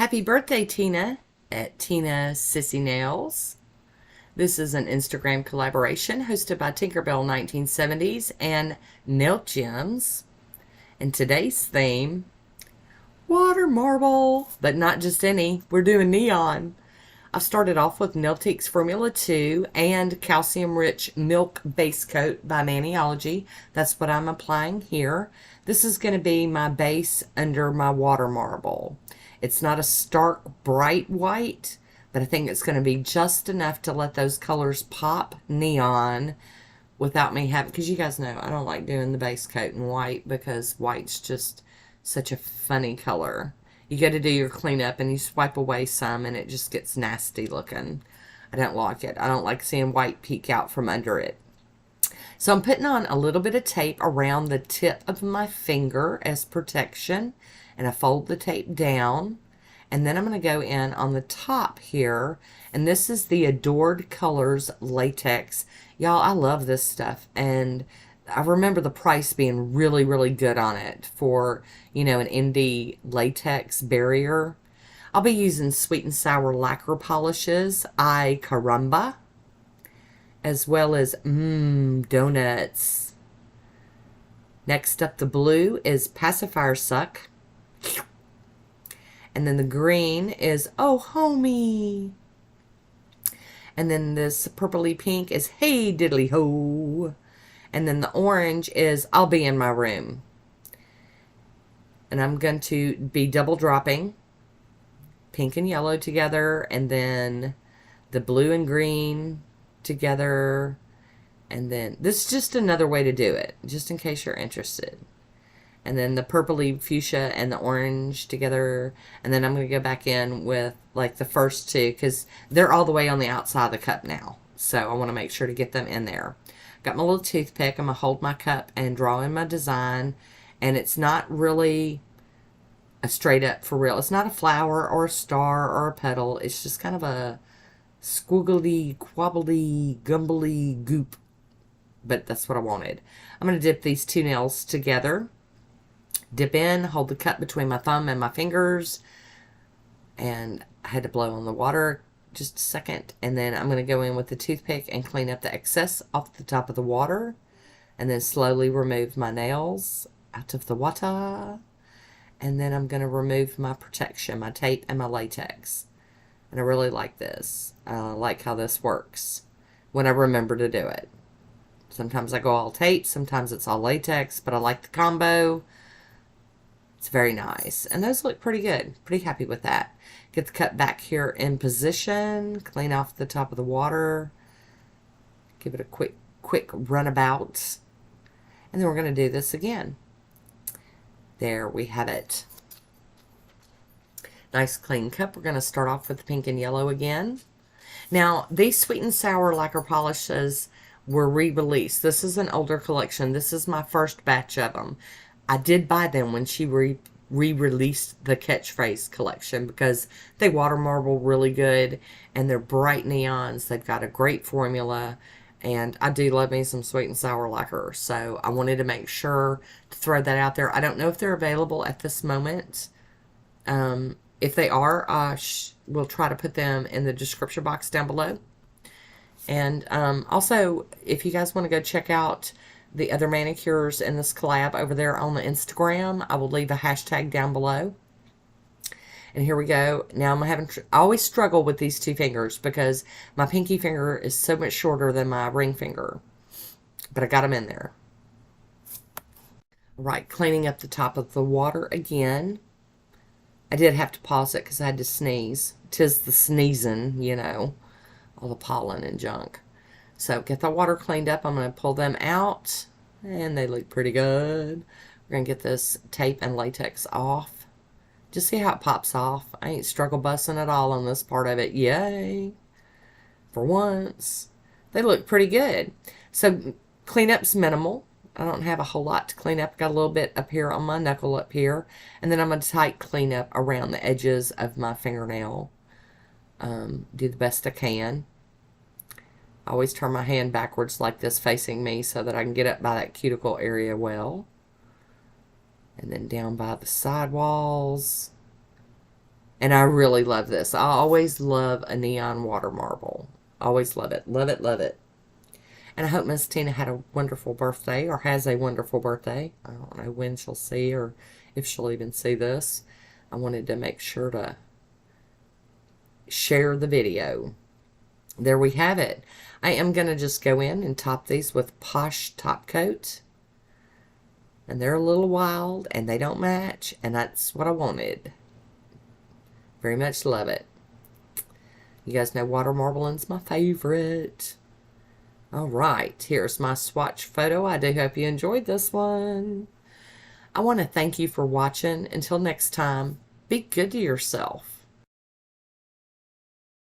Happy birthday, Tina, at Tina Sissy Nails. This is an Instagram collaboration hosted by Tinkerbell 1970s and Nail Gems. And today's theme, water marble, but not just any. We're doing neon. I've started off with Nailtique's Formula 2 and Calcium Rich Milk Base Coat by Maniology. That's what I'm applying here. This is going to be my base under my water marble. It's not a stark, bright white, but I think it's going to be just enough to let those colors pop neon without me having, because you guys know I don't like doing the base coat in white because white's just such a funny color. You go to do your cleanup and you swipe away some and it just gets nasty looking. I don't like it. I don't like seeing white peek out from under it. So I'm putting on a little bit of tape around the tip of my finger as protection, and I fold the tape down, and then I'm going to go in on the top here, and this is the Adored Colors latex. Y'all, I love this stuff, and I remember the price being really, really good on it for, you know, an indie latex barrier. I'll be using Sweet and Sour lacquer polishes, Ay Caramba, as well as donuts. Next up, the blue is Pacifier Suck. And then the green is Oh Homie. And then this purpley pink is Hey Diddly Ho. And then the orange is I'll Be in My Room. And I'm going to be double dropping pink and yellow together, and then the blue and green together. And then this is just another way to do it, just in case you're interested. And then the purpley fuchsia and the orange together. And then I'm going to go back in with like the first two because they're all the way on the outside of the cup now. So I want to make sure to get them in there. Got my little toothpick. I'm going to hold my cup and draw in my design. And it's not really a straight up for real. It's not a flower or a star or a petal. It's just kind of a squiggly, quabbly, gumbly goop. But that's what I wanted. I'm going to dip these two nails together. Dip in, hold the cup between my thumb and my fingers. And I had to blow on the water just a second. And then I'm going to go in with the toothpick and clean up the excess off the top of the water. And then slowly remove my nails out of the water. And then I'm going to remove my protection, my tape and my latex. And I really like this. I like how this works when I remember to do it. Sometimes I go all tape, sometimes it's all latex, but I like the combo. It's very nice. And those look pretty good. Pretty happy with that. Get the cup back here in position. Clean off the top of the water. Give it a quick runabout. And then we're going to do this again. There we have it. Nice clean cup. We're going to start off with the pink and yellow again. Now, these Sweet and Sour lacquer polishes were re-released. This is an older collection. This is my first batch of them. I did buy them when she re-released the Catchphrase collection because they water marble really good and they're bright neons. They've got a great formula, and I do love me some Sweet and Sour lacquer, so I wanted to make sure to throw that out there. I don't know if they're available at this moment. If they are, we'll try to put them in the description box down below. And also, if you guys want to go check out the other manicures in this collab over there on the Instagram, I will leave a hashtag down below. And here we go. Now I'm having, I always struggle with these two fingers because my pinky finger is so much shorter than my ring finger. But I got them in there. Right, cleaning up the top of the water again. I did have to pause it because I had to sneeze. 'Tis the sneezing, you know, all the pollen and junk. So get the water cleaned up. I'm going to pull them out, and they look pretty good. We're going to get this tape and latex off. Just see how it pops off. I ain't struggle busting at all on this part of it. Yay! For once. They look pretty good. So cleanup's minimal. I don't have a whole lot to clean up. Got a little bit up here on my knuckle up here. And then I'm going to tight clean up around the edges of my fingernail. Do the best I can. I always turn my hand backwards like this facing me so that I can get up by that cuticle area well. And then down by the sidewalls. And I really love this. I always love a neon water marble. Always love it. Love it, love it. And I hope Miss Tina had a wonderful birthday or has a wonderful birthday. I don't know when she'll see or if she'll even see this. I wanted to make sure to share the video. There we have it. I am going to just go in and top these with Posh Top Coat. And they're a little wild and they don't match. And that's what I wanted. Very much love it. You guys know water marbling's my favorite. Alright, here's my swatch photo. I do hope you enjoyed this one. I want to thank you for watching. Until next time, be good to yourself.